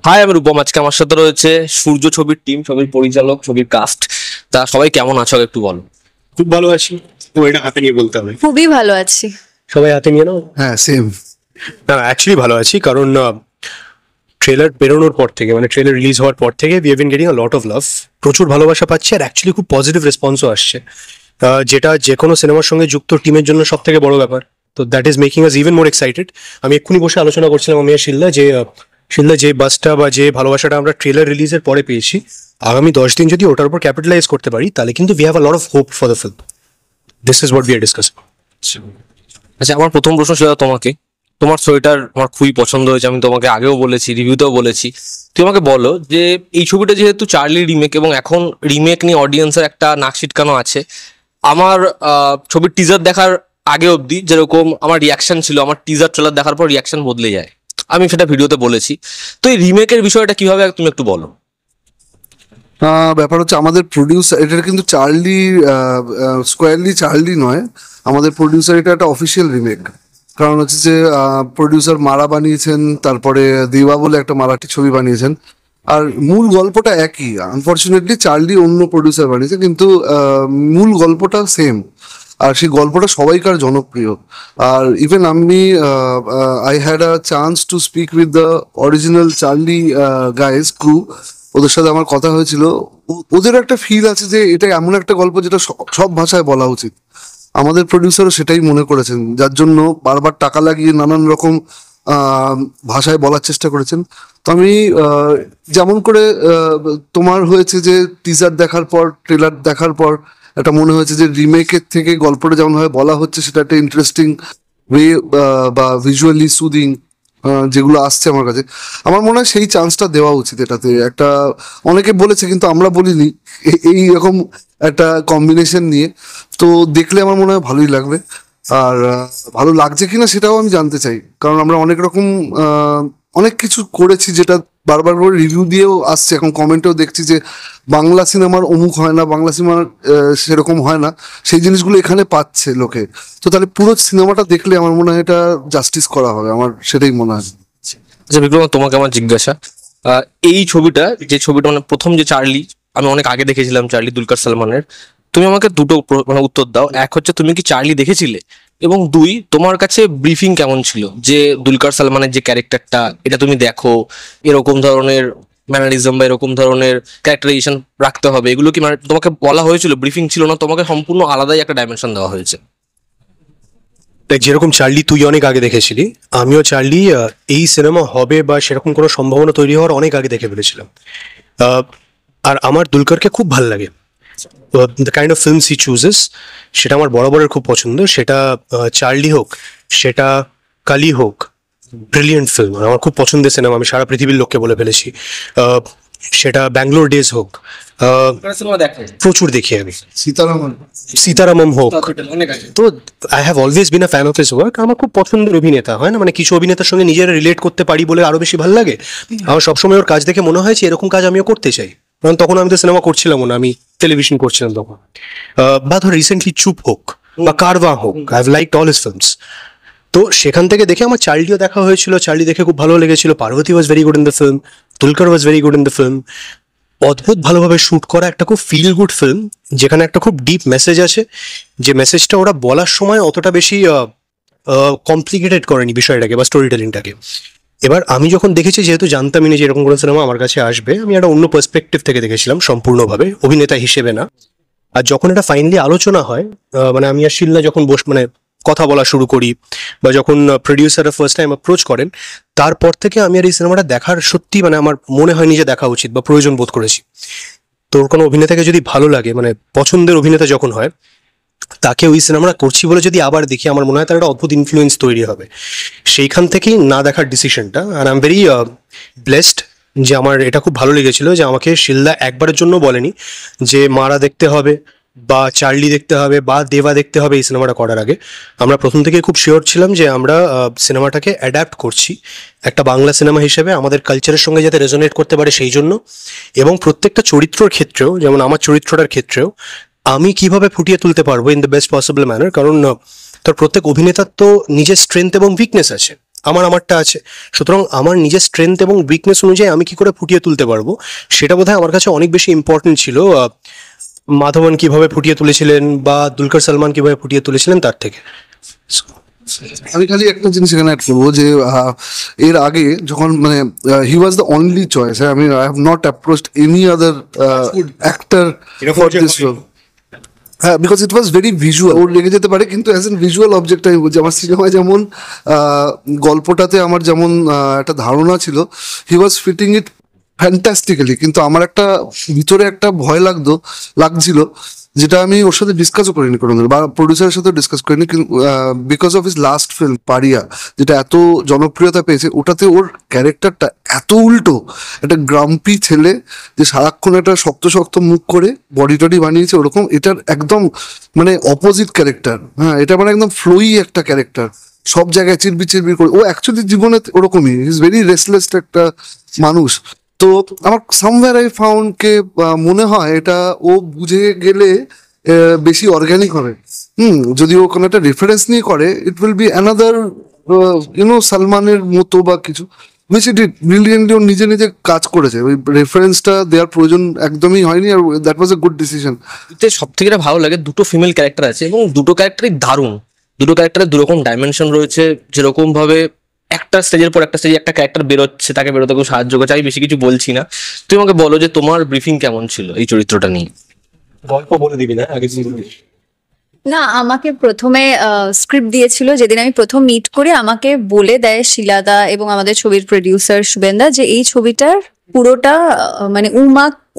High, আমি রূপম। আজকে আমার সাথে রয়েছে সূর্য ছবির টিম, ছবির পরিচালক, ছবির কাস্ট। তা সবাই কেমন আছো একটু বলো। খুব ভালো আছি। তো এটা হাতে নিয়ে বলতে হবে। খুবই ভালো আছি। সবাই হাতে নিয়ে নাও। হ্যাঁ সেম। না, অ্যাকচুয়ালি ভালো আছি, কারণ ট্রেলার বেরোনোর পর থেকে, মানে ট্রেলার রিলিজ হওয়ার পর থেকে we have been getting a lot of love. প্রচুর ভালোবাসা পাচ্ছি, আর অ্যাকচুয়ালি খুব পজিটিভ রেসপন্সও আসছে, যেটা যে কোনো সিনেমার সঙ্গে যুক্ত টিমের জন্য সব থেকে বড় ব্যাপার। তো that is making us even more excited. আমি এক্ষুনি বসে আলোচনা করছিলাম আমি আর শিলদা যে বাসটা বা যে ভালোবাসাটা আমরা ট্রেলার রিলিজের পরে পেয়েছি, আগামী 10 দিন যদি ওটার উপর ক্যাপিটালাইজ করতে পারি, তাহলে কিন্তু we have a lot of hope for the film. This is what we are discussing. আচ্ছা, আমার প্রথম প্রশ্ন ছিল তোমাকে। তোমার ছবিটার আমার খুবই পছন্দ হয়েছে, আমি তোমাকে আগেও বলেছি, রিভিউতেও বলেছি। তুমি আমাকে বলো যে এই ছবিটা যেহেতু চার্লি রিমেক, এবং এখন রিমেক নিয়ে অডিয়েন্সের একটা নাক ছিটকানো আছে। আমার ছবির টিজার দেখার আগে অবধি যেরকম আমার রিয়াকশন ছিল, আমার টিজার ট্রেলার দেখার পর রিয়াকশন বদলে যায়। আমি সেটা ভিডিওতে বলেছি। তো এই রিমেকের বিষয়টা কিভাবে তুমি একটু বলো। ব্যাপার হচ্ছে আমাদের প্রডিউসার, এটা কিন্তু চার্লি স্কোয়ারলি চার্লি নয়, আমাদের প্রডিউসার এটা একটা অফিসিয়াল রিমেক। কারণ হচ্ছে যে প্রডিউসার মারা বানিয়েছেন, তারপরে দেবা বলে একটা মারাঠি ছবি বানিয়েছেন, আর মূল গল্পটা একই। আনফর্চুনেটলি চার্লি অন্য প্রডিউসার বানিয়েছে, কিন্তু মূল গল্পটা সেম, আর সেই গল্পটা সবাইকার জনপ্রিয়। আর ইভেন আমি I had a chance to speak with the original Charlie guys crew. ওদের সাথে আমার কথা হয়েছিল। ওদের একটা ফিল আছে যে এটা এমন একটা গল্প যেটা সব ভাষায় বলা উচিত। আমাদের প্রডিউসারও সেটাই মনে করেছেন, যার জন্য বারবার টাকা লাগিয়ে নানান রকম ভাষায় বলার চেষ্টা করেছেন। তো আমি যেমন করে তোমার হয়েছে যে টিজার দেখার পর, ট্রেলার দেখার পর একটা মনে হয়েছে যে রিমেকের থেকে গল্পটা যেমনভাবে বলা হচ্ছে সেটা একটা ইন্টারেস্টিং ওয়ে বা ভিজুয়ালি সুদিং যেগুলো আসছে আমার কাছে, আমার মনে হয় সেই চান্সটা দেওয়া উচিত এটাতে। একটা অনেকে বলেছে কিন্তু আমরা বলিনি এই রকম একটা কম্বিনেশন নিয়ে। তো দেখলে আমার মনে হয় ভালোই লাগবে। আর ভালো লাগছে কিনা সেটাও আমি জানতে চাই, কারণ আমরা অনেক রকম অনেক কিছু করেছি যেটা বারবার করে রিভিউ দিয়েও আসছে, এখন কমেন্টেও দেখছি যে বাংলা সিনেমার অমুক হয় না, বাংলা সিনেমার সেরকম হয় না, সেই জিনিসগুলো এখানে পাচ্ছে লোকে। তো তাহলে পুরো সিনেমাটা দেখলে আমার মনে হয় এটা জাস্টিস করা হবে, আমার সেটাই মনে হয়। আচ্ছা বিক্রম, তোমাকে আমার জিজ্ঞাসা, এই ছবিটা, যে ছবিটা মানে প্রথম যে চার্লি, আমি অনেক আগে দেখেছিলাম চার্লি দুলকার সালমানের। তুমি আমাকে দুটো মানে উত্তর দাও। এক হচ্ছে তুমি কি চার্লি দেখেছিলে, এবং দুই, তোমার কাছে ব্রিফিং কেমন ছিল যে দুলকার সালমানের যে ক্যারেক্টারটা, এটা তুমি দেখো, এরকম ধরনের ম্যানারিজম বা এরকম ধরনের ক্যারেক্টারাইজেশন রাখতে হবে, এগুলো কি মানে তোমাকে বলা হয়েছিল? ব্রিফিং ছিল না, তোমাকে সম্পূর্ণ আলাদাই একটা ডাইমেনশন দেওয়া হয়েছে? দেখ, যেরকম চার্লি তুই অনেক আগে দেখেছিলি, আমিও চার্লি এই সিনেমা হবে বা সেরকম কোনো সম্ভাবনা তৈরি হওয়ার অনেক আগে দেখে ফেলেছিলাম। আর আমার দুলকারকে খুব ভালো লাগে, the kind of films he chooses, সেটা আমার বরাবরের খুব পছন্দ। সেটা চার্লি হোক, সেটা কালি হোক, ব্রিলিয়েন্ট ফিল্ম, আমার খুব পছন্দের সিনেমা, আমি সারা পৃথিবীর লোককে বলে ফেলেছি। সেটা ব্যাঙ্গালোর ডেজ হোক, প্রচুর দেখি আমি। সীতারামম হোক। তো I have always been a fan of his work. আমার খুব পছন্দের অভিনেতা, হয় না মানে কিছু অভিনেতার সঙ্গে নিজেরা রিলেট করতে পারি বলে আরো বেশি ভালো লাগে। আমার সবসময় ওর কাজ দেখে মনে হয় যে এরকম কাজ আমিও করতে চাই, কারণ তখন আমি তো সিনেমা করছিলাম না, আমি টেলিভিশন করছিলাম তখন। বা ধর রিসেন্টলি চুপ হোক বা কারওয়া হোক, I have liked all his films. তো সেখান থেকে দেখে আমার চার্লিও দেখা হয়েছিল, চার্লি দেখে খুব ভালো লেগেছিল। Parvati was very good in the film, Dulquer was very good in the film. অদ্ভুত ভালোভাবে শ্যুট করা একটা খুব ফিল গুড ফিল্ম, যেখানে একটা খুব ডিপ মেসেজ আছে, যে মেসেজটা ওরা বলার সময় অতটা বেশি কমপ্লিকেটেড করেনি বিষয়টাকে বা স্টোরি টেলিংটাকে। এবার আমি যখন দেখেছি, যেহেতু জানতামই না যে এরকম কোনো সিনেমা আমার কাছে আসবে, আমি একটা অন্য পার্সপেক্টিভ থেকে দেখেছিলাম সম্পূর্ণভাবে, অভিনেতা হিসেবে না। আর যখন এটা ফাইনালি আলোচনা হয়, মানে আমি আর শিলনা যখন মানে কথা বলা শুরু করি, বা যখন প্রডিউসাররা ফার্স্ট টাইম অ্যাপ্রোচ করেন, তারপর থেকে আমি আর এই সিনেমাটা দেখার সত্যি মানে আমার মনে হয়নি যে দেখা উচিত বা প্রয়োজন বোধ করেছি। তোর কোনো অভিনেতাকে যদি ভালো লাগে, মানে পছন্দের অভিনেতা যখন হয়, তাকে ওই সিনেমাটা করছি বলে যদি আবার দেখি, আমার মনে হয় তার একটা অদ্ভুত ইনফ্লুয়েন্স তৈরি হবে। সেইখান থেকেই না দেখার ডিসিশনটা। আর আই এম ভেরি ব্লেসড যে আমার এটা খুব ভালো লেগেছিল যে আমাকে শিলদা একবারের জন্য বলেনি যে মারা দেখতে হবে বা চার্লি দেখতে হবে বা দেবা দেখতে হবে এই সিনেমাটা করার আগে। আমরা প্রথম থেকে খুব শিওর ছিলাম যে আমরা সিনেমাটাকে অ্যাডাপ্ট করছি একটা বাংলা সিনেমা হিসেবে, আমাদের কালচারের সঙ্গে যাতে রেজোনেট করতে পারে সেই জন্য। এবং প্রত্যেকটা চরিত্রের ক্ষেত্রেও, যেমন আমার চরিত্রটার ক্ষেত্রেও, আমি কিভাবে ফুটিয়ে তুলতে পারবো in the best possible manner. কারণ তার প্রত্যেক অভিনেতার তো নিজের স্ট্রেংথ এবং উইকনেস আছে, আমারটা আছে। সুতরাং আমার নিজের স্ট্রেংথ এবং উইকনেস অনুযায়ী আমি কি করে ফুটিয়ে তুলতে পারবো, সেটা বোধহয় আমার কাছে অনেক বেশি ইম্পর্টেন্ট ছিল মাধবন কিভাবে ফুটিয়ে তুলেছিলেন বা দুলকার সালমান কিভাবে ফুটিয়ে তুলেছিলেন তার থেকে। আমি খালি একটা জিনিস এখানে অ্যাড করবো যে এর আগে যখন মানে he was the only choice, আমি I have not approached any other actor for this role. হ্যাঁ, because it was very visual. ওর লেগে যেতে পারে, কিন্তু অ্যাজ এন ভিজুয়াল অবজেক্ট আমি বলছি, আমার সিনেমায় যেমন গল্পটাতে আমার যেমন একটা ধারণা ছিল, হি ওয়াজ ফিটিং ইট ফ্যান্টাস্টিক্যালি, কিন্তু আমার একটা ভিতরে একটা ভয় লাগছিল, যেটা আমি ওর সাথে ডিসকাসও করিনি কোনোদিন, বা প্রডিউসারের সাথে ডিসকাস করিনি, because of his last film পারিয়া, যেটা এত জনপ্রিয়তা পেয়েছে, ওটাতে ওর ক্যারেক্টারটা এত উল্টো, একটা গ্রাম্পি ছেলে যে সারাক্ষণ একটা শক্ত শক্ত মুখ করে বডি টডি বানিয়েছে ওরকম, এটার একদম মানে অপোজিট ক্যারেক্টার। হ্যাঁ, এটা মানে একদম ফ্লোই একটা ক্যারেক্টার, সব জায়গায় চিরবির চিরবির করে। ও অ্যাকচুয়ালি জীবনে ওরকমই, ইজ ভেরি রেসলেস একটা মানুষ। তো আমার সামওয়্যার আই ফাউন্ড কে মনে হয় এটা ও বুঝে গেলে বেশি অর্গ্যানিক হবে। যদি ও কোনো একটা রেফারেন্স নিয়ে করে, ইট উইল বি অ্যানাদার সালমানের মতো বা কিছু, উইচ ইট ব্রিলিয়েন্টলি ও নিজে নিজে কাজ করেছে। ওই রেফারেন্সটা দেওয়ার প্রয়োজন একদমই হয়নি, আর that was a good decision. সব থেকে ভালো লাগে দুটো ফিমেল ক্যারেক্টার আছে এবং দুটো ক্যারেক্টারই দারুণ। দুটো ক্যারেক্টারের দুরকম ডাইমেনশন রয়েছে, যেরকম ভাবে একটা স্টেজের পর একটা স্টেজে একটা ক্যারেক্টার বেরোচ্ছে, তাকে বেরোতে খুব সাহায্য করছে। আমি বেশি কিছু বলছি না, তুমি আমাকে বলো যে তোমার ব্রিফিং কেমন ছিল এই চরিত্রটা নিয়ে। গল্প বলে দিবি না আগে? না, আমাকে প্রথমে স্ক্রিপ্ট দিয়েছিল যেদিন আমি প্রথম মিট করি, আমাকে বলে দেয় শিলাদা এবং আমাদের ছবির প্রডিউসার শুভেন্দা যে এই ছবিটার পুরোটা মানে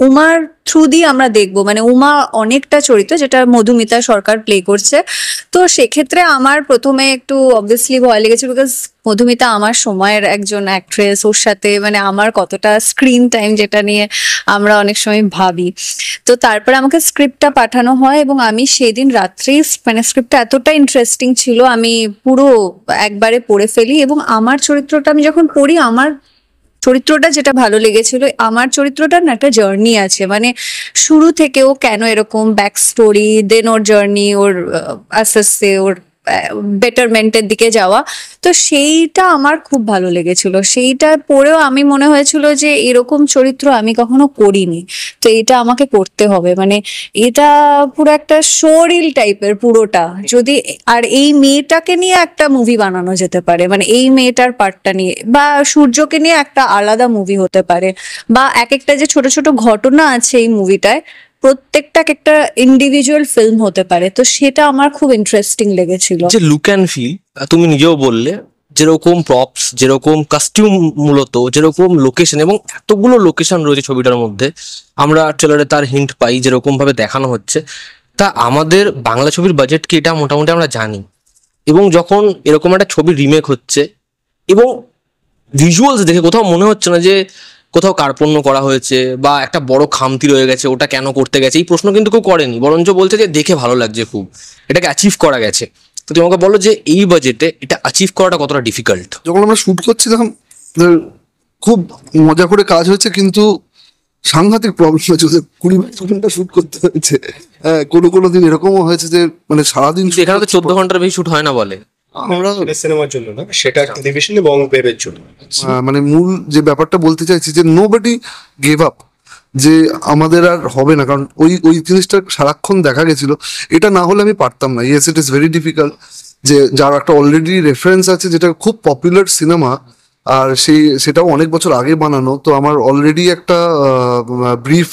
উমার থ্রু দিয়ে আমরা দেখবো, মানে উমা অনেকটা চরিত্র যেটা মধুমিতা সরকার প্লে করছে। তো সেক্ষেত্রে আমার প্রথমে একটু অবভিয়াসলি ভয় লেগেছে, বিকজ মধুমিতা আমার সময়ের একজন অ্যাক্ট্রেস, ওর সাথে মানে আমার কতটা স্ক্রিন টাইম যেটা নিয়ে আমরা অনেক সময় ভাবি। তো তারপরে আমাকে স্ক্রিপ্টটা পাঠানো হয় এবং আমি সেদিন রাত্রেই মানে স্ক্রিপ্টটা এতটা ইন্টারেস্টিং ছিল, আমি পুরো একবারে পড়ে ফেলি। এবং আমার চরিত্রটা আমি যখন পড়ি, আমার চরিত্রটা যেটা ভালো লেগেছিল, আমার চরিত্রটার না একটা জার্নি আছে, মানে শুরু থেকে ও কেন এরকম, ব্যাক স্টোরি, দেন ওর জার্নি, ওর আস্তে আস্তে ওর বেটারমেন্টের দিকে যাওয়া। তো সেইটা আমার খুব ভালো লেগেছিল, সেইটা পড়েও আমি মনে হয়েছিল যে এরকম চরিত্র আমি কখনো করিনি, তো এটা আমাকে করতে হবে। মানে এটা পুরো একটা শোরিল টাইপের পুরোটা, যদি আর এই মেয়েটাকে নিয়ে একটা মুভি বানানো যেতে পারে, মানে এই মেয়েটার পার্টটা নিয়ে, বা সূর্যকে নিয়ে একটা আলাদা মুভি হতে পারে, বা এক একটা যে ছোট ছোট ঘটনা আছে এই মুভিটায়, প্রত্যেকটা একটা ইন্ডিভিজুয়াল ফিল্ম হতে পারে। তো সেটা আমার খুব ইন্টারেস্টিং লেগেছিল। যে লুক অ্যান্ড ফিল, তুমি নিজেও বললে যেরকম প্রপস, যেরকম কাস্টিউম, মূলত যেরকম লোকেশন, এবং এতগুলো লোকেশন রয়েছে ছবিটার মধ্যে, আমরা ট্রেলারে তার হিন্ট পাই যেরকম ভাবে দেখানো হচ্ছে। তা আমাদের বাংলা ছবির বাজেট কি, এটা মোটামুটি আমরা জানি। এবং যখন এরকম একটা ছবি রিমেক হচ্ছে এবং ভিজুয়ালস দেখে কোথাও মনে হচ্ছে না যে কোথাও কার্পণ্য করা হয়েছে বা একটা বড় খামতি রয়ে গেছে, ওটা কেন করতে গেছে, এই প্রশ্ন কিন্তু কেউ করেনি, বরঞ্চ বলছে যে দেখে ভালো লাগছে, খুব এটাকে অ্যাচিভ করা গেছে। তো তুমি আমাকে বলো যে এই বাজেটে এটা অ্যাচিভ করাটা কতটা ডিফিকাল্ট? যখন আমরা শুট করছিলাম খুব মজা করে কাজ হয়েছে, কিন্তু সাংঘাতিক প্রবলেম হয়েছে, 20-22 ঘন্টা শুট করতে হয়েছে। হ্যাঁ, কোনো দিন এরকমও হয়েছে যে মানে সারাদিন এখানে তো 14 ঘন্টার বেশি শুট হয় না বলে। আমরা সিনেমার জন্য না, সেটা টেলিভিশন এবং ওয়েবের জন্য। মানে মূল যে ব্যাপারটা বলতে চাইছি যে নোবডি গেভ আপ, যে আমাদের আর হবে না, কারণ ওই জিনিসটা সারাক্ষণ দেখা গেছিল। এটা না হলে আমি পারতাম না। Yes, it is very difficult, যে যার একটা অলরেডি রেফারেন্স আছে, যেটা খুব পপুলার সিনেমা, আর সেটাও অনেক বছর আগে বানানো। তো আমার অলরেডি একটা ব্রিফ,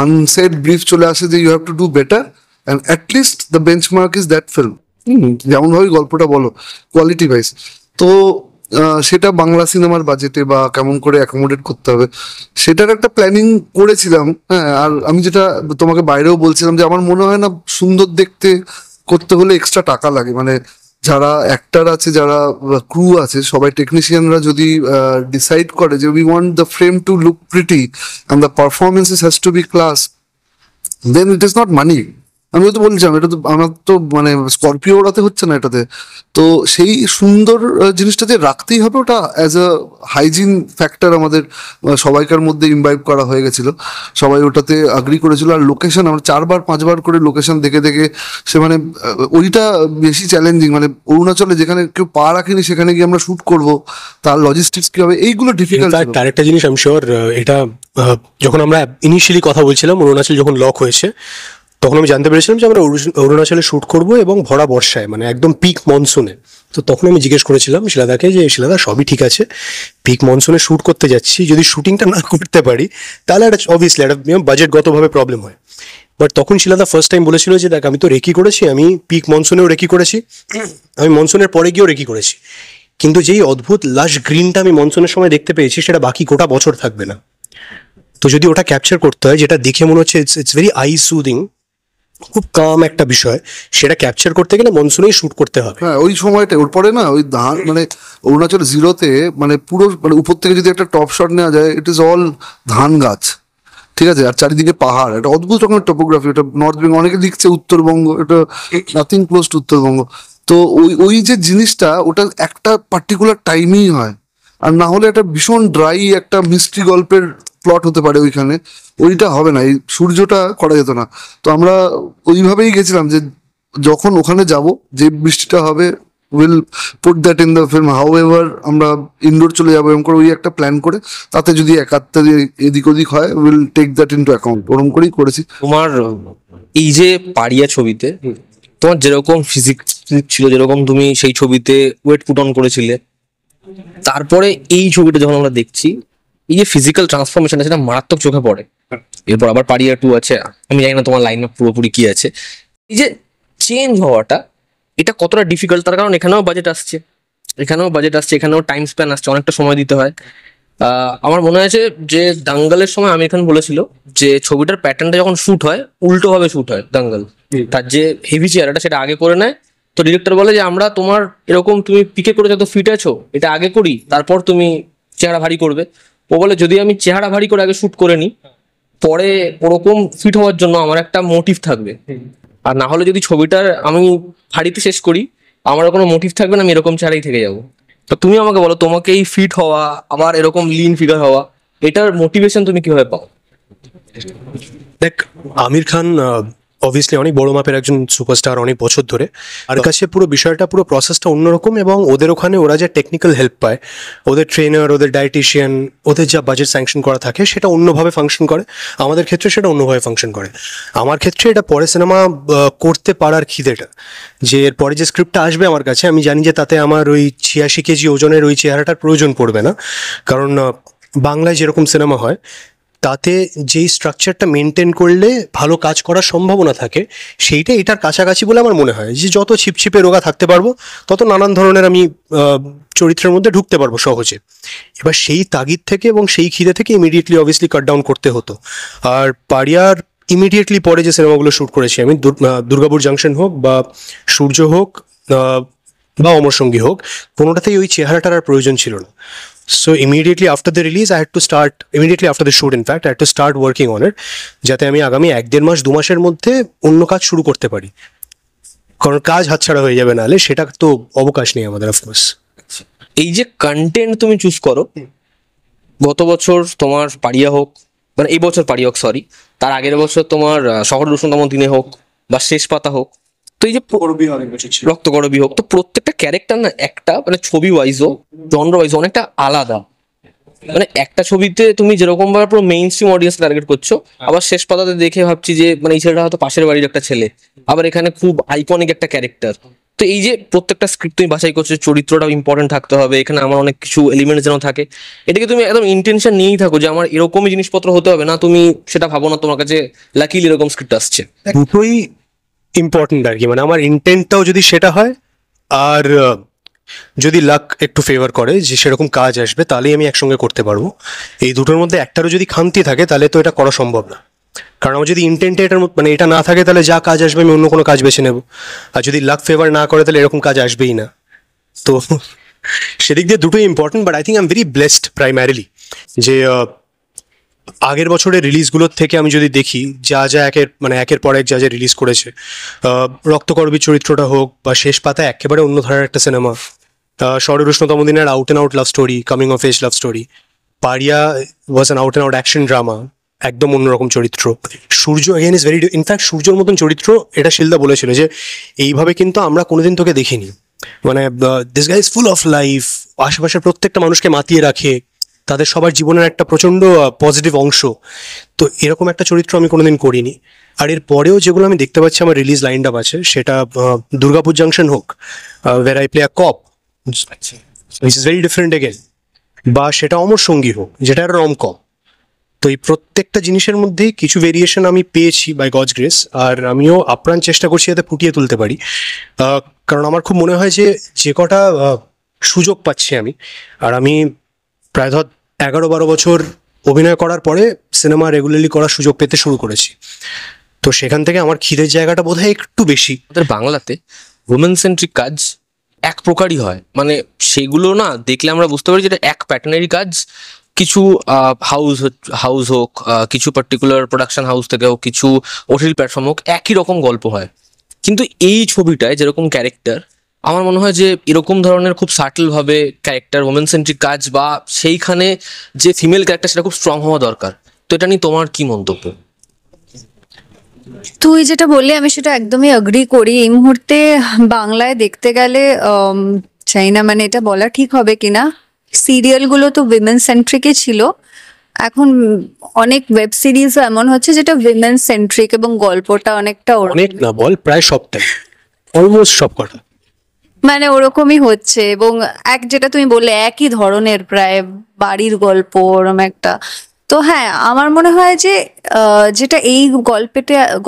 আনসেড ব্রিফ চলে আসে যে you have to do better, and at least the benchmark is that film. যেমনভাবে গল্পটা বলো, কোয়ালিটি ওয়াইজ। তো সেটা বাংলা সিনেমার বাজেটে বা কেমন করে অ্যাকোমোডেট করতে হবে, সেটার একটা প্ল্যানিং করেছিলাম। হ্যাঁ, আর আমি যেটা তোমাকে বাইরেও বলছিলাম যে আমার মনে হয় না সুন্দর দেখতে করতে হলে এক্সট্রা টাকা লাগে। মানে যারা অ্যাক্টার আছে, যারা ক্রু আছে, সবাই টেকনিশিয়ানরা যদি ডিসাইড করে যে we want the frame to look pretty and the performances has to be class, then it is not money. আমিও তো বলছিলাম এটা তো আমার তো মানে স্করপিও ওড়াতে হচ্ছে না এটাতে, তো সেই সুন্দর জিনিসটাতে রাখতেই হবে, ওটা অ্যাজ আ হাইজিন ফ্যাক্টর আমাদের সবাইকার মধ্যে ইমবাইব করা হয়ে গেছিল, সবাই ওটাতে আগ্রি করেছিল। আর লোকেশন আমরা 4-5 বার করে লোকেশন দেখে দেখে সে মানে ওইটা বেশি চ্যালেঞ্জিং, মানে অরুণাচলে যেখানে কেউ পা রাখেনি সেখানে গিয়ে আমরা শ্যুট করব, তার লজিস্টিক্স কি হবে, এইগুলো ডিফিকাল্ট। আরেকটা জিনিস আমি শিওর, এটা যখন আমরা ইনিশিয়ালি কথা বলছিলাম অরুণাচল যখন লক হয়েছে, তখন আমি জানতে পেরেছিলাম যে আমরা অরুণাচলে শ্যুট করব এবং ভরা বর্ষায়, মানে একদম পিক মনসুনে। তো তখন আমি জিজ্ঞেস করেছিলাম শিলাদাকে যে শিলাদা সবই ঠিক আছে, পিক মনসুনে শ্যুট করতে যাচ্ছি, যদি শুটিংটা না করতে পারি তাহলে একটা অবভিয়াসলি একটা বাজেটগতভাবে প্রবলেম হয়। বাট তখন শিলাদা ফার্স্ট টাইম বলেছিল যে দেখ আমি তো রেকি করেছি, আমি পিক মনসুনেও রেকি করেছি, আমি মনসুনের পরে গিয়েও রেকি করেছি, কিন্তু যেই অদ্ভুত লাশ গ্রিনটা আমি মনসুনের সময় দেখতে পেয়েছি সেটা বাকি গোটা বছর থাকবে না। তো যদি ওটা ক্যাপচার করতে হয়, যেটা দেখে মনে হচ্ছে ইটস ভেরি আই সুদিং, খুব কাম একটা বিষয়, সেটা ক্যাপচার করতে গেলে মনসুনেই শুট করতে হবে। হ্যাঁ ওই সময়টা ওর পরে না ওই ধান মানে অরুণাচল জিরোতে মানে পুরো মানে উপর থেকে যদি একটা টপ শট নেওয়া যায়, ইট ইজ অল ধান গাছ, ঠিক আছে, আর চারিদিকে পাহাড়, একটা অদ্ভুত রকমের টোপোগ্রাফি। এটা নর্থ বেঙ্গল, অনেকে লিখছে উত্তরবঙ্গ, এটা নাথিং ক্লোজ টু উত্তরবঙ্গ। তো ওই ওই যে জিনিসটা ওটা একটা পার্টিকুলার টাইমেই হয়, আর না হলে একটা ভীষণ ড্রাই একটা মিস্ট্রি গল্পের প্লট হতে পারে ওইখানে, ওইটা হবে না, এই সূর্যটা করা যেত না। তো আমরা ওইভাবেই গেছিলাম যে যখন ওখানে যাব যে বৃষ্টিটা হবে will put that in the film, how ever আমরা ইনডোর চলে যাবো এরকম করে ওই একটা প্ল্যান করে, তাতে যদি একাত্তর এদিক ওদিক হয় will take that into account, ওরকম করেই করেছি। তোমার এই যে পাড়িয়া ছবিতে তোমার যেরকম ফিজিক্স ছিল, যেরকম তুমি সেই ছবিতে ওয়েট পুট অন করেছিলে, তারপরে এই ছবিটা যখন আমরা দেখছি, এই যে ফিজিক্যাল ট্রান্সফরমেশনটা সেটা মারাত্মক চোখে পড়ে। এরপর আবার পাড়িয়া 2 আছে, আমি জানি না তোমার লাইন পুরোপুরি কি আছে। এই যে চেঞ্জ হওয়াটা, এটা কতটা ডিফিকাল্ট, তার কারণ এখানেও বাজেট আসছে, এখানেও টাইম স্প্যান আসছে, অনেকটা সময় দিতে হয়। আমার মনে আছে যে দাঙ্গালের সময় আমির খান বলেছিল যে ছবিটার প্যাটার্নটা যখন শুট হয় উল্টো ভাবে শুট হয় দাঙ্গাল, তার যে হেভি চেয়ারটা সেটা আগে করে নেয়। তো ডিরেক্টর বলে যে আমরা তোমার এরকম তুমি পিকে করে যত ফিট আছো এটা আগে করি, তারপর তুমি চেহারা ভারী করবে। ও বলে যদি আমি চেহারা ভারী করে আগে শুট করে নিই, পরে ওরকম ফিট হওয়ার জন্য আমার একটা মোটিভ থাকবে, আর না হলে যদি ছবিটার আমি ভারীতে শেষ করি আমার কোনো মোটিভ থাকবে না, আমি এরকম চেহারাই থেকে যাবো। তো তুমি আমাকে বলো, তোমাকে এই ফিট হওয়া আবার এরকম লিন ফিগার হওয়া, এটার মোটিভেশন তুমি কিভাবে পাও? দেখ, আমির খান অবভিয়াসলি অনেক বড় মাপের একজন সুপারস্টার অনেক বছর ধরে, আর কাছে পুরো বিষয়টা পুরো প্রসেসটা অন্যরকম, এবং ওদের ওখানে ওরা যে টেকনিক্যাল হেল্প পায়, ওদের ট্রেনার, ওদের ডায়েটিশিয়ান, ওদের যা বাজেট স্যাংশন করা থাকে সেটা অন্যভাবে ফাংশন করে। আমাদের ক্ষেত্রে সেটা অন্যভাবে ফাংশন করে। আমার ক্ষেত্রে এটা পরে সিনেমা করতে পারার খিদেটা, যে এরপরে যে স্ক্রিপ্টটা আসবে আমার কাছে, আমি জানি যে তাতে আমার ওই 86 কেজি ওজনের ওই চেহারাটার প্রয়োজন পড়বে না, কারণ বাংলায় যেরকম সিনেমা হয় তাতে যেই স্ট্রাকচারটা মেনটেন করলে ভালো কাজ করার সম্ভাবনা থাকে সেইটা এটার কাছাকাছি বলে আমার মনে হয়। যে যত ছিপছিপে রোগা থাকতে পারবো তত নানান ধরনের আমি চরিত্রের মধ্যে ঢুকতে পারবো সহজে। এবার সেই তাগিদ থেকে এবং সেই খিদে থেকে ইমিডিয়েটলি অবভিয়াসলি কাট ডাউন করতে হতো। আর পাড়িয়ার ইমিডিয়েটলি পরে যে সিনেমাগুলো শ্যুট করেছি আমি, দুর্গাপুর জাংশন হোক বা সূর্য হোক বা অমর সঙ্গী হোক, কোনোটাতেই ওই চেহারাটার আর প্রয়োজন ছিল না। So immediately after the release, immediately after the shoot, in fact, I had to start working on it, যাতে আমি আগামী 1-1.5 মাস 2 মাসের মধ্যে অন্য কাজ শুরু করতে পারি, কারণ কাজ হাতছাড়া হয়ে যাবে, নাহলে সেটা তো অবকাশ নেই আমাদের অফকোর্স। এই যে কন্টেন্ট তুমি চুজ করো, গত বছর তোমার পাড়িয়া হোক, মানে এই বছর পাড়িয়া হোক সরি, তার আগের বছর তোমার শহরের উষ্ণতম দিনে হোক বা শেষ পাতা হোক, তো এই যে রক্তকরবী হোক, তো প্রত্যেকটা ক্যারেক্টার না একটা মানে ছবি ওয়াইজ হোক জনরা ওয়াইজ অনেকটা আলাদা। মানে একটা ছবিতে তুমি যেরকম ভাবে পুরো মেইন স্ট্রিম অডিয়েন্স টার্গেট করছো, আবার শেষ পাতাতে দেখে ভাবছি যে মানে এই ছেলেটা হয়তো পাশের বাড়ির একটা ছেলে, আবার এখানে খুব আইকনিক একটা ক্যারেক্টার। তো এই যে প্রত্যেকটা স্ক্রিপ্ট তুমি বাছাই করছো, চরিত্রটাও ইম্পর্টেন্ট থাকতে হবে, এখানে আমার অনেক কিছু এলিমেন্ট যেন থাকে, এটাকে তুমি একদম ইন্টেনশন নিয়েই থাকো যে আমার এরকমই জিনিসপত্র হতে হবে, না তুমি সেটা ভাবো না তোমার কাছে লাকিলি এরকম স্ক্রিপ্ট আসছে। দুটোই ইম্পর্টেন্ট আর কি, মানে আমার ইন্টেন্টটাও যদি সেটা হয়, আর যদি লাক একটু ফেভার করে যে সেরকম কাজ আসবে, তাহলেই আমি একসঙ্গে করতে পারবো। এই দুটোর মধ্যে একটারও যদি খামতি থাকে তাহলে তো এটা করা সম্ভব না, কারণ আমার যদি ইন্টেন্টে এটার মানে এটা না থাকে তাহলে যা কাজ আসবে আমি অন্য কোনো কাজ বেছে নেব, আর যদি লাক ফেভার না করে তাহলে এরকম কাজ আসবেই না। তো সেদিক দিয়ে দুটোই important, but I think I am very blessed primarily যে আগের বছরের রিলিজগুলোর থেকে আমি যদি দেখি যা যা একের পর এক যা যা রিলিজ করেছে, রক্তকরবীর চরিত্রটা হোক বা শেষ পাতা একেবারে অন্য ধারার একটা সিনেমা, শরৎ উষ্ণতম দিনের out and out love story, coming of age love story, pariah was an out and out action drama, একদম অন্যরকম চরিত্র, Surya again is very in fact সূর্যর মতন চরিত্র, এটা শিলদা বলেছিল যে এইভাবে কিন্তু আমরা কোনোদিন তোকে দেখিনি, মানে this guy is full of life, আশেপাশের প্রত্যেকটা মানুষকে মাতিয়ে রাখে, তাদের সবার জীবনের একটা প্রচন্ড পজিটিভ অংশ। তো এরকম একটা চরিত্র আমি কোনোদিন করিনি। আর এর পরেও যেগুলো আমি দেখতে পাচ্ছি আমার রিলিজ লাইন আপ আছে, সেটা দুর্গাপুর জাংশন হোক, where I play a cop, which is very different again, বা সেটা অমর সঙ্গী হোক যেটা একটা রম কম। তো এই প্রত্যেকটা জিনিসের মধ্যেই কিছু ভেরিয়েশন আমি পেয়েছি বাই গডস গ্রেস, আর আমিও আপ্রাণ চেষ্টা করছি যাতে ফুটিয়ে তুলতে পারি। কারণ আমার খুব মনে হয় যে যে কটা সুযোগ পাচ্ছি আমি, আর আমি প্রায় 11-12 বছর অভিনয় করার পরে সিনেমা রেগুলারলি করার সুযোগ পেতে শুরু করেছি, তো সেখান থেকে আমার খিদের জায়গাটা বোধহয় একটু বেশি। আমাদের বাংলাতে উমেন সেন্ট্রিক কাজ এক প্রকারই হয়, মানে সেগুলো না দেখলে আমরা বুঝতে পারি যেটা এক প্যাটার্নেরই কাজ। কিছু হাউস হোক, কিছু পার্টিকুলার প্রোডাকশন হাউস থেকে হোক, কিছু ওটিটি প্ল্যাটফর্ম হোক, একই রকম গল্প হয়। কিন্তু এই ছবিটায় যেরকম ক্যারেক্টার, আমার মনে হয় যে এরকম ধরনের খুব সাটল ভাবে ক্যারেক্টার, ওমেন সেন্ট্রিক কাজ, বা সেইখানে যে ফিমেল ক্যারেক্টার সেটা খুব স্ট্রং হওয়া দরকার। তো এটা নিয়ে তোমার কি মন্তব্য? তুই যেটা বললি আমি সেটা একদমই অ্যাগ্রি করি। এই মুহূর্তে বাংলায় দেখতে গেলে চাই না মানে এটা বলা ঠিক হবে কিনা, সিরিয়ালগুলো তো উইমেন সেন্ট্রিকই ছিল, এখন অনেক ওয়েব সিরিজ এমন হচ্ছে যেটা উইমেন সেন্ট্রিক এবং গল্পটা অনেকটা অনেক না বল, প্রায় সবটাই, অলমোস্ট সব কটা মানে ওরকমই হচ্ছে। এবং যেটা তুমি বললে একই ধরনের প্রায় বাড়ির গল্প ওরম একটা। তো হ্যাঁ, আমার মনে হয় যে যেটা এই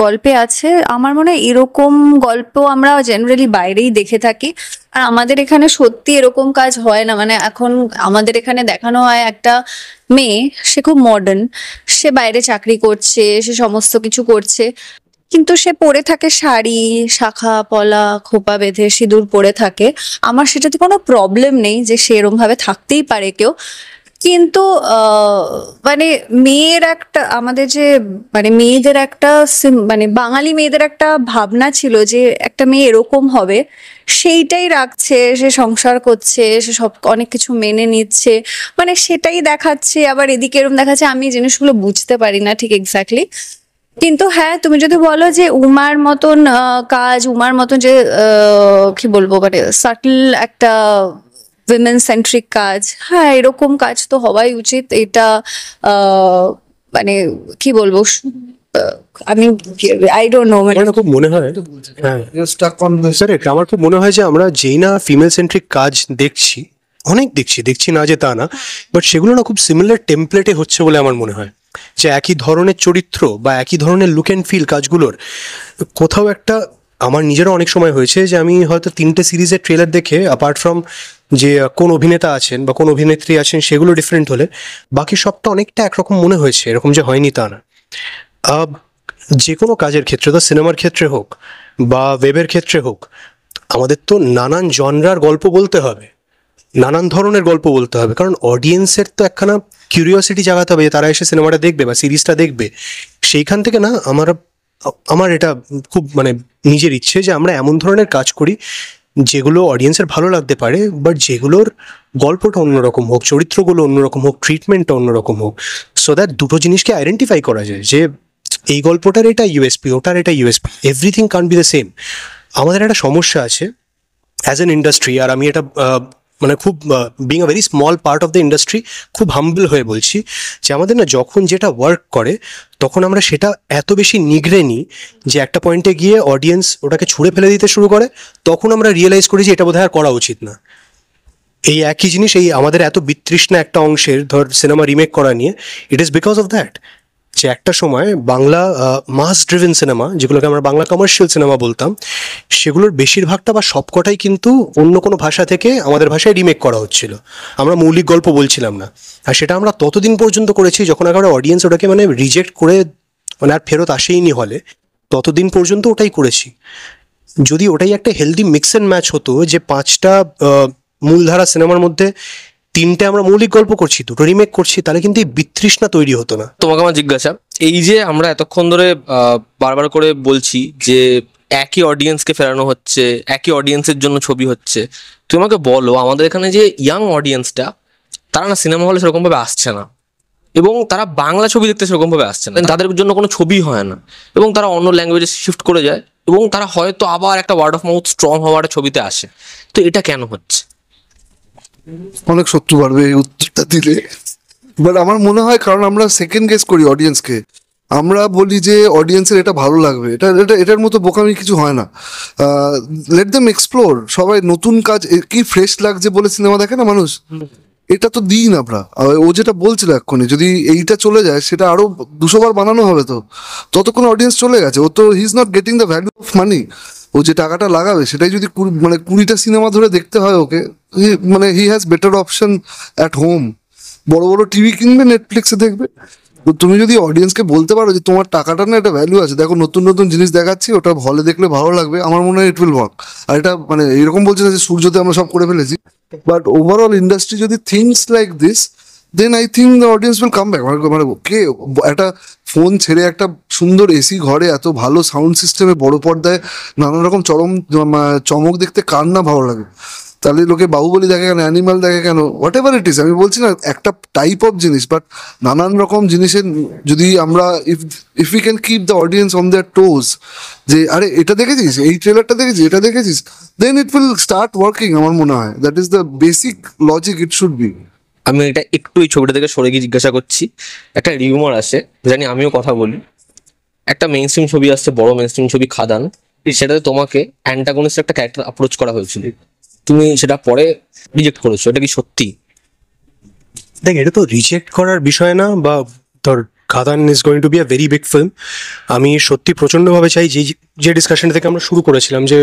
গল্পে আছে, আমার মনে হয় এরকম গল্প আমরা জেনারেলি বাইরেই দেখে থাকি, আর আমাদের এখানে সত্যি এরকম কাজ হয় না। মানে এখন আমাদের এখানে দেখানো হয় একটা মেয়ে, সে খুব মডার্ন, সে বাইরে চাকরি করছে, সে সমস্ত কিছু করছে, কিন্তু সে পরে থাকে শাড়ি, শাখা পলা খোপা বেঁধে সিঁদুর পরে থাকে। আমার সেটাতে কোনো প্রবলেম নেই যে সে এরকম ভাবে থাকতেই পারে কেউ, কিন্তু মানে মেয়ের একটা, আমাদের যে মানে মেয়েদের একটা মানে বাঙালি মেয়েদের একটা ভাবনা ছিল যে একটা মেয়ে এরকম হবে, সেইটাই রাখছে, সে সংসার করছে, সে সব অনেক কিছু মেনে নিচ্ছে, মানে সেটাই দেখাচ্ছে। আবার এদিকে এরকম দেখাচ্ছে, আমি এই জিনিসগুলো বুঝতে পারি না ঠিক এক্স্যাক্টলি। কিন্তু হ্যাঁ, তুমি যদি বলো যে উমার মতন কাজ, উমার মতন যে কি বলবো মানে সাটল একটা উইমেন সেন্ট্রিক কাজ, হ্যাঁ এরকম কাজ তো হওয়াই উচিত। এটা মানে কি বলবো, আমি আই ডোন্ট নো, মানে আমার খুব মনে হয়, হ্যাঁ স্যার, আমার খুব মনে হয় যে আমরা যেই না ফিমেল সেন্ট্রিক কাজ দেখছি, অনেক দেখছি না যে তা না, বাট সেগুলো না খুব সিমিলার টেমপ্লেটে হচ্ছে বলে আমার মনে হয়, যে একই ধরনের চরিত্র বা একই ধরনের লুক অ্যান্ড ফিল কাজগুলোর কোথাও একটা। আমার নিজেরও অনেক সময় হয়েছে যে আমি হয়তো 3টে সিরিজের ট্রেলার দেখে, অ্যাপার্ট ফ্রম যে কোন অভিনেতা আছেন বা কোন অভিনেত্রী আছেন সেগুলো ডিফারেন্ট হলে, বাকি সবটা অনেকটা একরকম মনে হয়েছে, এরকম যে হয়নি তা না। যে কোনো কাজের ক্ষেত্রে, তো সিনেমার ক্ষেত্রে হোক বা ওয়েবের ক্ষেত্রে হোক, আমাদের তো নানান জনরার গল্প বলতে হবে, নানান ধরনের গল্প বলতে হবে, কারণ অডিয়েন্সের তো একখানা কিউরিওসিটি জাগাতে হবে যে তারা এসে সিনেমাটা দেখবে বা সিরিজটা দেখবে। সেইখান থেকে না আমার এটা খুব মানে নিজের ইচ্ছে যে আমরা এমন ধরনের কাজ করি যেগুলো অডিয়েন্সের ভালো লাগতে পারে, বাট যেগুলোর গল্পটা অন্যরকম হোক, চরিত্রগুলো অন্যরকম হোক, ট্রিটমেন্টটা অন্যরকম হোক, সো দ্যাট দুটো জিনিসকে আইডেন্টিফাই করা যায় যে এই গল্পটার এটা ইউএসপি, ওটার এটা USP, everything can't be the same. আমাদের একটা সমস্যা আছে অ্যাজ অ্যান ইন্ডাস্ট্রি, আর আমি এটা মানে খুব being a very small part of the industry খুব হাম্বল হয়ে বলছি, যে আমাদের না যখন যেটা ওয়ার্ক করে তখন আমরা সেটা এত বেশি নিগড়ে নিই যে একটা পয়েন্টে গিয়ে অডিয়েন্স ওটাকে ছুঁড়ে ফেলে দিতে শুরু করে, তখন আমরা রিয়েলাইজ করি যে এটা বোধহয় আর করা উচিত না। এই একই জিনিস এই আমাদের এত বিতৃষ্ণা একটা অংশের, ধর সিনেমা রিমেক করা নিয়ে, it is because of that, যে একটা সময় বাংলা মাস ড্রিভেন সিনেমা, যেগুলোকে আমরা বাংলা কমার্শিয়াল সিনেমা বলতাম, সেগুলোর বেশিরভাগটা বা সবকটাই কিন্তু অন্য কোনো ভাষা থেকে আমাদের ভাষায় রিমেক করা হচ্ছিল, আমরা মৌলিক গল্প বলছিলাম না। আর সেটা আমরা ততদিন পর্যন্ত করেছি যখন একেবারে অডিয়েন্স ওটাকে মানে রিজেক্ট করে মানে আর ফেরত আসেইনি হলে, ততদিন পর্যন্ত ওটাই করেছি। যদি ওটাই একটা হেলদি মিক্স অ্যান্ড ম্যাচ হতো, যে 5টা মূলধারা সিনেমার মধ্যে তিনটে আমরা মৌলিক গল্প করছি, দুটো রিমেক করছি, তাহলে কিন্তু এই বিতৃষ্ণা তৈরি হতো না। তোমাকে আমার জিজ্ঞাসা, এই যে আমরা এতক্ষণ ধরে বারবার করে বলছি যে একই অডিয়েন্সকে ফেরানো হচ্ছে, একই অডিয়েন্সের জন্য ছবি হচ্ছে, তুমি আমাকে বলো আমাদের এখানে যে ইয়াং অডিয়েন্সটা, তারা না সিনেমা হলে সেরকম ভাবে আসছে না, এবং তারা বাংলা ছবি দেখতে সেরকম ভাবে আসছে না, তাদের জন্য কোনো ছবি হয় না, এবং তারা অন্য ল্যাঙ্গুয়েজে শিফট করে যায়, এবং তারা হয়তো আবার একটা ওয়ার্ড অফ মাউথ স্ট্রং হওয়ার ছবিতে আসে। তো এটা কেন হচ্ছে? অনেক শত্রু বাড়বে এই উত্তরটা দিলে, বাট আমার মনে হয় কারণ আমরা সেকেন্ড গেস করি অডিয়েন্সকে। আমরা বলি যে অডিয়েন্সের এটা ভালো লাগবে, এটার মতো বোকামি কিছু হয় না। Let them explore. সবাই নতুন কাজ কি ফ্রেশ লাগছে বলে সিনেমা দেখে না মানুষ, এটা তো দিই না আমরা। ও যেটা বলছিল এক্ষুনি, যদি এইটা চলে যায় সেটা আরো 200 বার বানানো হবে, তো ততক্ষণ অডিয়েন্স চলে গেছে, ও তো he is not getting the value of money. ও যে টাকাটা লাগাবে সেটাই যদি 20টা সিনেমা ধরে দেখতে হয় ওকে, মানে he has better option at home. বড় বড় টিভি কিনবে, নেটফ্লিক্সে দেখবে। তো তুমি যদি অডিয়েন্সকে বলতে পারো যে তোমার টাকাটা না একটা ভ্যালু আছে, দেখো নতুন নতুন জিনিস দেখাচ্ছি, ওটা হলে দেখলে ভালো লাগবে, আমার মনে হয় ইট উইল ওয়ার্ক। আর এটা মানে এরকম বলছে না যে সূর্যতে আমরা সব করে ফেলেছি, বাট ওভারঅল ইন্ডাস্ট্রি যদি things like this, then I think the audience will come back. মানে কে একটা ফোন ছেড়ে একটা সুন্দর এসি ঘরে এত ভালো সাউন্ড সিস্টেমে বড় পর্দায় নানান রকম চমক দেখতে কার না ভালো লাগে? তাহলে লোকে বাহুবলী দেখে কেন, অ্যানিমাল দেখে কেন, হোয়াট এভার ইট ইস। আমি বলছি না একটা টাইপ অফ জিনিস, বাট নানান রকম জিনিসের যদি আমরা if you can keep the audience on their toes, যে আরে এটা দেখেছিস, এই ট্রেলারটা দেখেছিস, এটা দেখেছিস, then it will start working. আমার মনে হয় that is the basic logic it should be. আমি এটা একটু এই ছবিটা থেকে সরে গিয়ে জিজ্ঞাসা করছি। একটা রিউমার আসে, জানি আমিও কথা বলি, একটা মেইন স্ট্রিম ছবি আসছে, বড় মেইন স্ট্রিম ছবি খাদান, সেটাতে তোমাকে অ্যান্টাগনিস্ট একটা ক্যারেক্টার অ্যাপ্রোচ করা হয়েছিল, তুমি সেটা পরে রিজেক্ট করেছো, এটা কি সত্যি? দেখ, এটা তো রিজেক্ট করার বিষয় না, বা তোর Khadaan is going to be a very big film. আমি সত্যি প্রচণ্ডভাবে চাই যে ডিসকাশনটা থেকে আমরা শুরু করেছিলাম, যে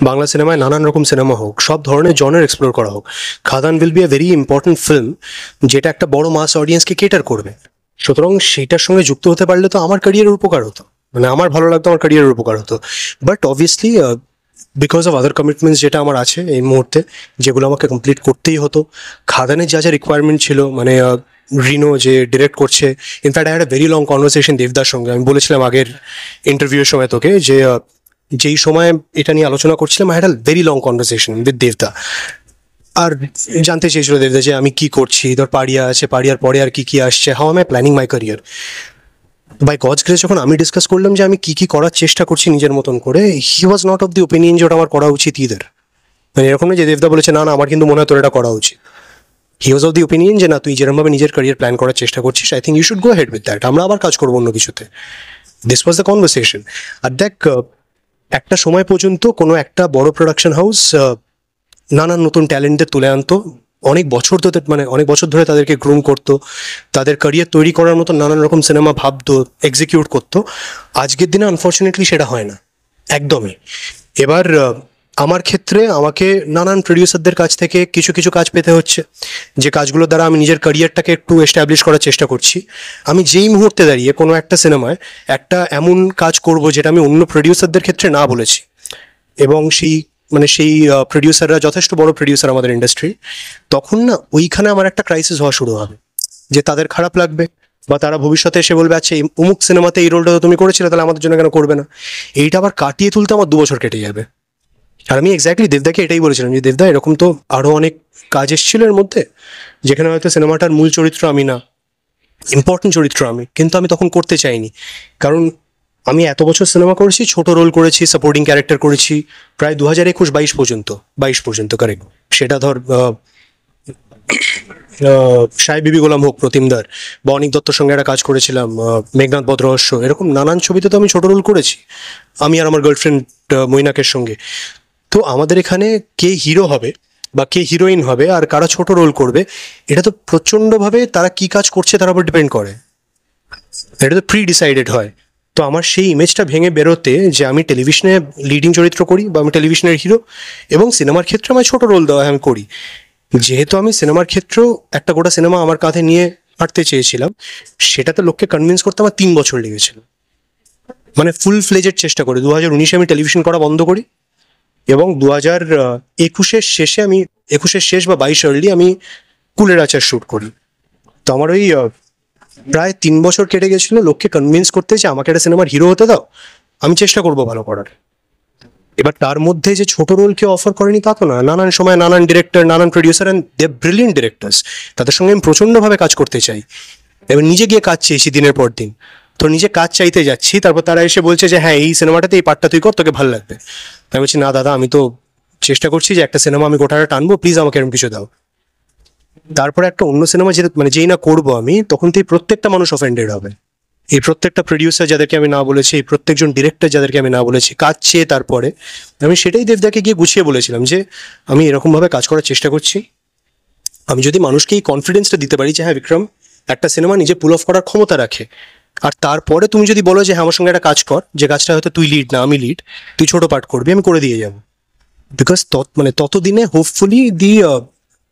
বাংলা সিনেমায় নানান রকম সিনেমা হোক, সব ধরনের জনের এক্সপ্লোর করা হোক। Khadaan will be a very important film, যেটা একটা বড় মাস অডিয়েন্সকে কেটার করবে। সুতরাং সেইটার সঙ্গে যুক্ত হতে পারলে তো আমার ক্যারিয়ারের উপকার হতো, মানে আমার ভালো লাগতো, আমার ক্যারিয়ারের উপকার হতো। But obviously because of other commitments যেটা আমার আছে এই মুহূর্তে, যেগুলো আমাকে কমপ্লিট করতেই হতো, খাদানের যা যা রিকোয়ারমেন্ট ছিল, মানে রিনো যে ডিরেক্ট করছে, in fact I had a very long conversation দেবদার সঙ্গে। আমি বলেছিলাম আগের ইন্টারভিউয়ের সময় তোকে, যে যেই সময় এটা নিয়ে আলোচনা করছিলাম, I had a very long conversation with দেবদা। আর জানতে চেয়েছিল দেবদা যে আমি কি করছি, ধর পাড়িয়া আছে, পাড়িয়ার পরে আর কি কি আসছে, how am I planning my career. By God's grace যখন আমি ডিসকাস করলাম যে আমি কি কি করার চেষ্টা করছি নিজের মতন করে, he was not of the opinion যে ওটা আমার করা উচিত ইদার। মানে এরকম না যে দেবদা বলেছে না না আমার কিন্তু মনে হয় তোর এটা করা উচিত। হি ওয়াজ অফ দি ওপিনিয়ন যে না, তুই যেরকমভাবে নিজের ক্যারিয়ার প্ল্যান করার চেষ্টা করছিস, I think you should go ahead with that, আমরা আবার কাজ করবো অন্য কিছুতে। This was the conversation. আর দেখ, একটা সময় পর্যন্ত কোনো একটা বড় প্রোডাকশন হাউস নানান নতুন ট্যালেন্টদের তুলে আনতো, অনেক বছর ধরে, মানে অনেক বছর ধরে তাদেরকে গ্রুম করতো, তাদের ক্যারিয়ার তৈরি করার মতো নানান রকম সিনেমা ভাবতো, এক্সিকিউট করতো। আজকের দিনে আনফর্চুনেটলি সেটা হয় না একদমই। এবার আমার ক্ষেত্রে আমাকে নানান প্রডিউসারদের কাছ থেকে কিছু কিছু কাজ পেতে হচ্ছে, যে কাজগুলোর দ্বারা আমি নিজের ক্যারিয়ারটাকে একটু এস্টাবলিশ করার চেষ্টা করছি। আমি যেই মুহূর্তে দাঁড়িয়ে কোনো একটা সিনেমায় একটা এমন কাজ করব যেটা আমি অন্য প্রডিউসারদের ক্ষেত্রে না বলেছি, এবং সেই প্রডিউসাররা যথেষ্ট বড় প্রডিউসার আমাদের ইন্ডাস্ট্রি, তখন না ওইখানে আমার একটা ক্রাইসিস হওয়া শুরু হবে, যে তাদের খারাপ লাগবে, বা তারা ভবিষ্যতে এসে বলবে আচ্ছা এই অমুক সিনেমাতে এই রোলটা তো তুমি করেছিলে, তাহলে আমাদের জন্য কেন করবে না। এইটা আবার কাটিয়ে তুলতে আমার 2 বছর কেটে যাবে। আর আমি এক্স্যাক্টলি দেবদাকে এটাই বলেছিলাম যে দেবদা, এরকম তো আরও অনেক কাজ এসেছিল এর মধ্যে, যেখানে হয়তো সিনেমাটার মূল চরিত্র আমি না, ইম্পর্টেন্ট চরিত্র আমি, কিন্তু আমি তখন করতে চাইনি। কারণ আমি এত বছর সিনেমা করেছি, ছোট রোল করেছি, সাপোর্টিং ক্যারেক্টার করেছি, প্রায় 2021-22 পর্যন্ত কারেক্ট। সেটা ধর সাহেব বিবি গোলাম হোক প্রতিমদার, বা অনিক দত্তর সঙ্গে একটা কাজ করেছিলাম, মেঘনাথ বধ রহস্য, এরকম নানান ছবিতে তো আমি ছোট রোল করেছি, আমি আর আমার গার্লফ্রেন্ড মৈনাকের সঙ্গে। তো আমাদের এখানে কে হিরো হবে বা কে হিরোইন হবে আর কারা ছোট রোল করবে, এটা তো প্রচণ্ডভাবে তারা কি কাজ করছে তার উপর ডিপেন্ড করে, এটা তো প্রি ডিসাইডেড হয়। তো আমার সেই ইমেজটা ভেঙে বেরোতে, যে আমি টেলিভিশনে লিডিং চরিত্র করি বা আমি টেলিভিশনের হিরো, এবং সিনেমার ক্ষেত্রে আমার ছোট রোল দেওয়া আমি করি, যেহেতু আমি সিনেমার ক্ষেত্রেও একটা গোটা সিনেমা আমার কাঁধে নিয়ে হাঁটতে চেয়েছিলাম, সেটাতে লোককে কনভিন্স করতে আমার 3 বছর লেগেছিল। মানে ফুল ফ্লেজের চেষ্টা করে 2019-এ আমি টেলিভিশন করা বন্ধ করি, এবং 2021-এর শেষে আমি 21-এর শেষ বা 22 আর্লি আমি কুলের আচার শ্যুট করি। তো আমার ওই প্রায় 3 বছর কেটে গেছিল লোককে কনভিন্স করতে যে আমাকে একটা সিনেমার হিরো হতে দাও, আমি চেষ্টা করবো ভালো করার। এবার তার মধ্যে যে ছোট রোল কেউ অফার করেনি তা তো না, নানান সময় নানান ডিরেক্টর, নানান producer, and they brilliant directors, তাদের সঙ্গে আমি প্রচণ্ডভাবে কাজ করতে চাই। এবার নিজে গিয়ে কাজ চেয়েছি দিনের পর দিন, তো নিজে কাজ চাইতে যাচ্ছি, তারপর তারা এসে বলছে যে হ্যাঁ এই সিনেমাটাতে এই পার্টটা তুই কর, তোকে ভালো লাগবে। আমি বলছি না দাদা, আমি তো চেষ্টা করছি যে একটা সিনেমা আমি গোটাটা টানবো, প্লিজ আমাকে এরকম কিছু দাও। তারপরে একটা অন্য সিনেমা যেই না করবো আমি, তখন তো এই প্রত্যেকটা মানুষ অফেন্ডেড হবে, এই প্রত্যেকটা প্রডিউসার যাদেরকে আমি না বলেছি, এই প্রত্যেকজন ডিরেক্টর যাদেরকে আমি না বলেছি কাজ চেয়ে, তারপরে আমি সেটাই দেবদাকে গিয়ে গুছিয়ে বলেছিলাম যে আমি এরকমভাবে কাজ করার চেষ্টা করছি, আমি যদি মানুষকে এই কনফিডেন্সটা দিতে পারি যে হ্যাঁ বিক্রম একটা সিনেমা নিজে পুল অফ করার ক্ষমতা রাখে, আর তারপরে তুমি যদি বলো যে হ্যাঁ আমার সঙ্গে একটা কাজ কর, যে কাজটা হয়তো তুই লিড না আমি লিড, তুই ছোট পার্ট করবি, আমি করে দিয়ে যাবো। বিকজ ততদিনে hopefully the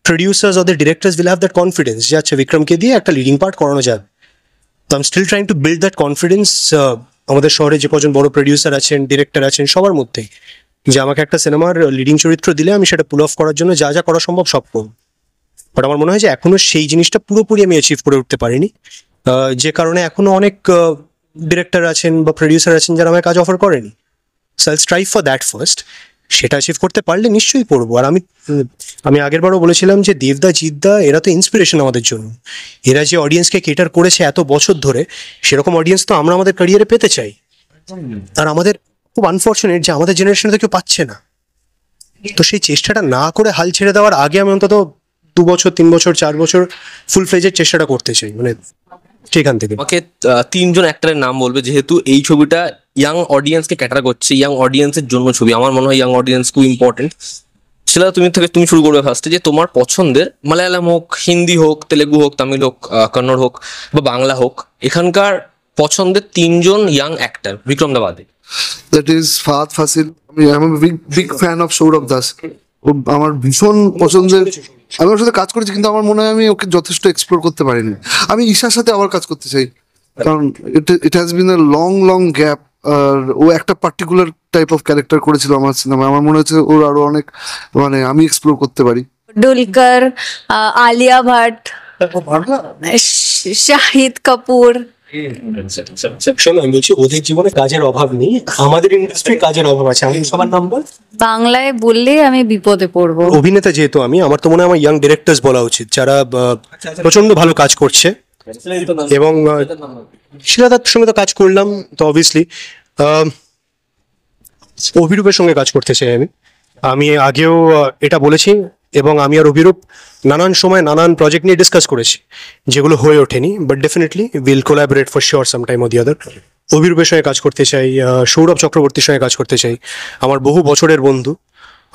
producers or the directors will have that confidence যে আচ্ছা বিক্রমকে দিয়ে একটা লিডিং পার্ট করানো যাবে। তো I am still trying to build that confidence আমাদের শহরে যে কজন বড় প্রডিউসার আছেন, ডিরেক্টর আছেন, সবার মধ্যেই, যে আমাকে একটা সিনেমার লিডিং চরিত্র দিলে আমি সেটা পুল অফ করার জন্য যা যা করা সম্ভব সব করব। বাট আমার মনে হয় যে এখনো সেই জিনিসটা পুরোপুরি আমি অ্যাচিভ করে উঠতে পারিনি, যে কারণে এখনো অনেক ডিরেক্টর আছেন বা প্রডিউসার আছেন যারা আমায় কাজ অফার করেনি। সো আইল স্ট্রাইভ ফর দ্যাট ফার্স্ট, সেটা অ্যাচিভ করতে পারলে নিশ্চয়ই করবো। আর আমি আগের বারও বলেছিলাম যে দেবদা, জিতদা এরা তো ইন্সপিরেশন আমাদের জন্য, এরা যে অডিয়েন্সকে কেটার করেছে এত বছর ধরে, সেরকম অডিয়েন্স তো আমরা আমাদের ক্যারিয়ারে পেতে চাই। আর আমাদের খুব আনফর্চুনেট যে আমাদের জেনারেশনে তো কেউ পাচ্ছে না। তো সেই চেষ্টাটা না করে হাল ছেড়ে দেওয়ার আগে আমি অন্তত 2 বছর 3 বছর 4 বছর ফুল ফ্লেজের চেষ্টাটা করতে চাই, মানে সেখান থেকে। আমাকে 3জন অ্যাক্টরের নাম বলবে, যেহেতু এই ছবিটা ইয়াং অডিয়েন্সকে ক্যাটার করছে, ইয়াং অডিয়েন্সের জন্য ছবি, আমার মনে হয় ইয়াং অডিয়েন্স খুব ইম্পর্টেন্ট। সেটা তুমি শুরু করবে ফার্স্টে, যে তোমার পছন্দের মালায়ালাম হোক, হিন্দি হোক, তেলেগু হোক, তামিল হোক, কন্নড় হোক বা বাংলা হোক, এখানকার পছন্দের 3জন ইয়াং অ্যাক্টর বিক্রম দা বাদে। That is Fahad ফাসিল। আমি big fan of Sourav Das, আমার ভীষণ পছন্দের। আমি ওর সাথে কাজ করেছি, কিন্তু আমার মনে হয় আমি ওকে যথেষ্ট এক্সপ্লোর করতে পারিনি। আমি ঈশার সাথে আবার কাজ করতে চাই, কারণ it has been a long gap. আর ও একটা পার্টিকুলার টাইপ অফ ক্যারেক্টার করেছিল আমার সিনেমায়, আমার মনে হচ্ছে ওর আরো অনেক, মানে আমি এক্সপ্লোর করতে পারি। দুলকার, আলিয়া ভাট, শাহিদ কাপুর। শোনো, আমি বলছি ওদের জীবনে কাজের অভাব নেই, আমাদের ইন্ডাস্ট্রি কাজের অভাব আছে। আমি সবার নাম বল। বাংলায় বললে আমি বিপদে পড়বো। অভিনেতা যেহেতু আমার তো মনে হয় আমার ইয়াং ডিরেক্টরস বলা উচিত, যারা প্রচন্ড ভালো কাজ করছে। এবং শিলাদার সঙ্গে তো কাজ করলাম, তো অবভিয়াসলি অভিরূপের সঙ্গে কাজ করতে চাই আমি আগেও এটা বলেছি, এবং আমি আর অভিরূপ নানান সময় নানান প্রজেক্ট নিয়ে ডিসকাস করেছি, যেগুলো হয়ে ওঠেনি, but definitely will collaborate for sure sometime or the other. অভিরূপের সঙ্গে কাজ করতে চাই, সৌরভ চক্রবর্তীর সঙ্গে কাজ করতে চাই, আমার বহু বছরের বন্ধু।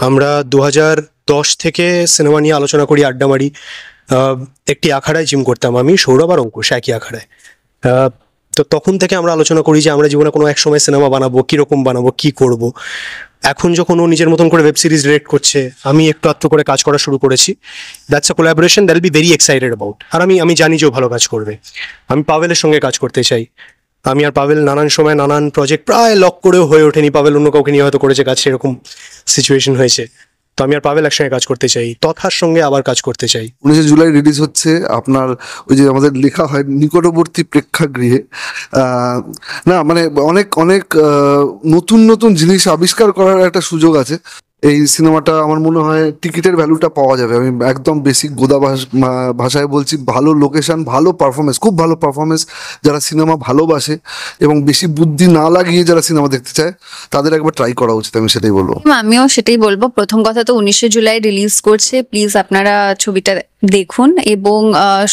আমরা 2010 থেকে সিনেমা নিয়ে আলোচনা করি, আড্ডা মারি। একটি আখাড়ায় জিম করতাম আমি, সৌরভ আর অঙ্কুশ, একই আখাড়ায়। তো তখন থেকে আমরা আলোচনা করি যে আমরা জীবনে কোনো এক সময় সিনেমা বানাবো, কীরকম বানাবো, কী করব। এখন যখন ও নিজের মতন করে ওয়েব সিরিজ ডিরেক্ট করছে, আমি একটু আধটু করে কাজ করা শুরু করেছি। That's a collaboration that will be very excited about. আর আমি জানি যে ও ভালো কাজ করবে। আমি পাভেলের সঙ্গে কাজ করতে চাই। আমি আর পাভেল নানান সময় নানান প্রজেক্ট প্রায় লক করেও হয়ে ওঠেনি, পাভেল অন্য কাউকে নিয়ে হয়তো করেছে কাজ, সেরকম সিচুয়েশন হয়েছে। তো আমি আর পাভেল একসঙ্গে কাজ করতে চাই, তথার সঙ্গে আবার কাজ করতে চাই। 19 জুলাই রিলিজ হচ্ছে আপনার ওই যে আমাদের লেখা হয় নিকটবর্তী প্রেক্ষাগৃহে। না মানে অনেক অনেক নতুন জিনিস আবিষ্কার করার একটা সুযোগ আছে এই সিনেমাটা। আমার মনে হয় টিকিটের ভ্যালুটা পাওয়া যাবে। আমি একদম বেসিক গোদা ভাষায় বলছি, ভালো লোকেশন, ভালো পারফরমেন্স, খুব ভালো পারফরমেন্স। যারা সিনেমা ভালোবাসে এবং বেশি বুদ্ধি না লাগিয়ে যারা সিনেমা দেখতে চায়, তাদের একবার ট্রাই করা উচিত, আমি সেটাই বলবো। আমিও সেটাই বলবো। প্রথম কথা তো 19 জুলাই রিলিজ করছে, প্লিজ আপনারা ছবিটা দেখুন। এবং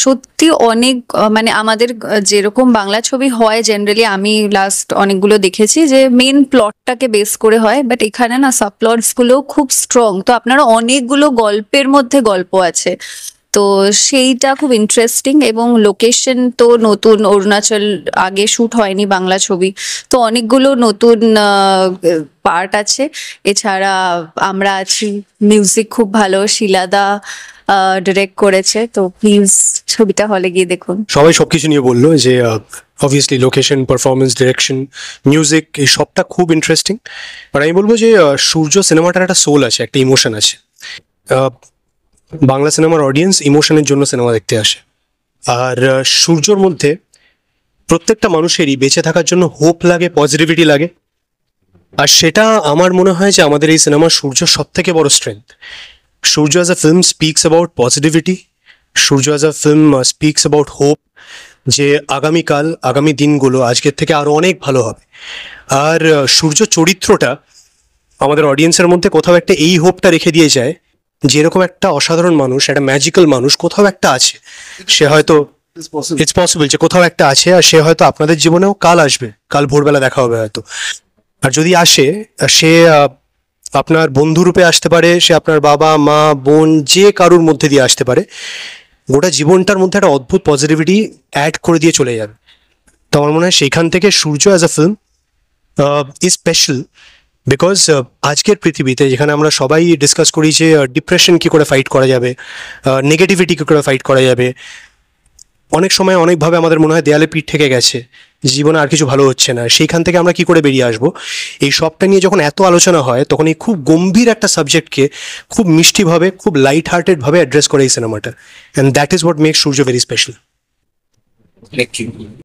সত্যি অনেক মানে আমাদের যেরকম বাংলা ছবি হয় জেনারেলি, আমি লাস্ট অনেকগুলো দেখেছি যে মেন প্লটটাকে বেস করে হয়, বাট এখানে না সাব প্লটস গুলো খুব স্ট্রং। তো আপনারা অনেকগুলো গল্পের মধ্যে গল্প আছে, তো সেইটা খুব ইন্টারেস্টিং। এবং লোকেশন তো নতুন, অরুণাচল আগে শুট হয়নি বাংলা ছবি, তো অনেকগুলো নতুন পার্ট আছে। এছাড়া আমরা আছি, মিউজিক খুব ভালো, শিলাদা ডিরেক্ট করেছে। তো প্লিজ ছবিটা হলে গিয়ে দেখুন। সবাই সবকিছু নিয়ে বললো যে obviously location, performance, direction, music, এই সবটা খুব ইন্টারেস্টিং। আর আমি বলবো যে সূর্য সিনেমাটার একটা সোল আছে, একটা ইমোশন আছে। বাংলা সিনেমার অডিয়েন্স ইমোশনের জন্য সিনেমা দেখতে আসে। আর সূর্যর মধ্যে প্রত্যেকটা মানুষেরই বেঁচে থাকার জন্য হোপ লাগে, পজিটিভিটি লাগে। আর সেটা আমার মনে হয় যে আমাদের এই সিনেমা সূর্য সব থেকে বড় strength. Surya as a film speaks about positivity, Surya as a film speaks about hope, যে আগামীকাল, আগামী দিনগুলো আজকের থেকে আরো অনেক ভালো হবে। আর সূর্য চরিত্রটা আমাদের অডিয়েন্সের মধ্যে কোথাও একটা এই হোপটা রেখে দিয়ে যায়, যেরকম একটা অসাধারণ মানুষ, একটা ম্যাজিক্যাল মানুষ কোথাও একটা আছে। সে হয়তো ইটস পসিবল যে কোথাও একটা আছে, আর সে হয়তো আপনাদের জীবনেও কাল আসবে, কাল ভোরবেলা দেখা হবে হয়তো। আর যদি আসে, সে আপনার বন্ধু রূপে আসতে পারে, সে আপনার বাবা মা বোন যে কারুর মধ্যে দিয়ে আসতে পারে। গোটা জীবনটার মধ্যে একটা অদ্ভুত পজিটিভিটি অ্যাড করে দিয়ে চলে যাবে। তো আমার মনে হয় সেইখান থেকে Surya as a film is special, because আজকের পৃথিবীতে যেখানে আমরা সবাই ডিসকাস করি যে ডিপ্রেশন কী করে ফাইট করা যাবে, নেগেটিভিটি কী করে ফাইট করা যাবে, অনেক সময় অনেকভাবে আমাদের মনে হয় দেয়ালে পিঠ থেকে গেছে, জীবনে আর কিছু ভালো হচ্ছে না, সেইখান থেকে আমরা কি করে বেরিয়ে আসবো, এই সবটা নিয়ে যখন এত আলোচনা হয় তখন এই খুব গম্ভীর একটা সাবজেক্টকে খুব মিষ্টিভাবে, খুব লাইট হার্টেডভাবে অ্যাড্রেস করে এই সিনেমাটা। And that is what makes Surya very special. Thank you.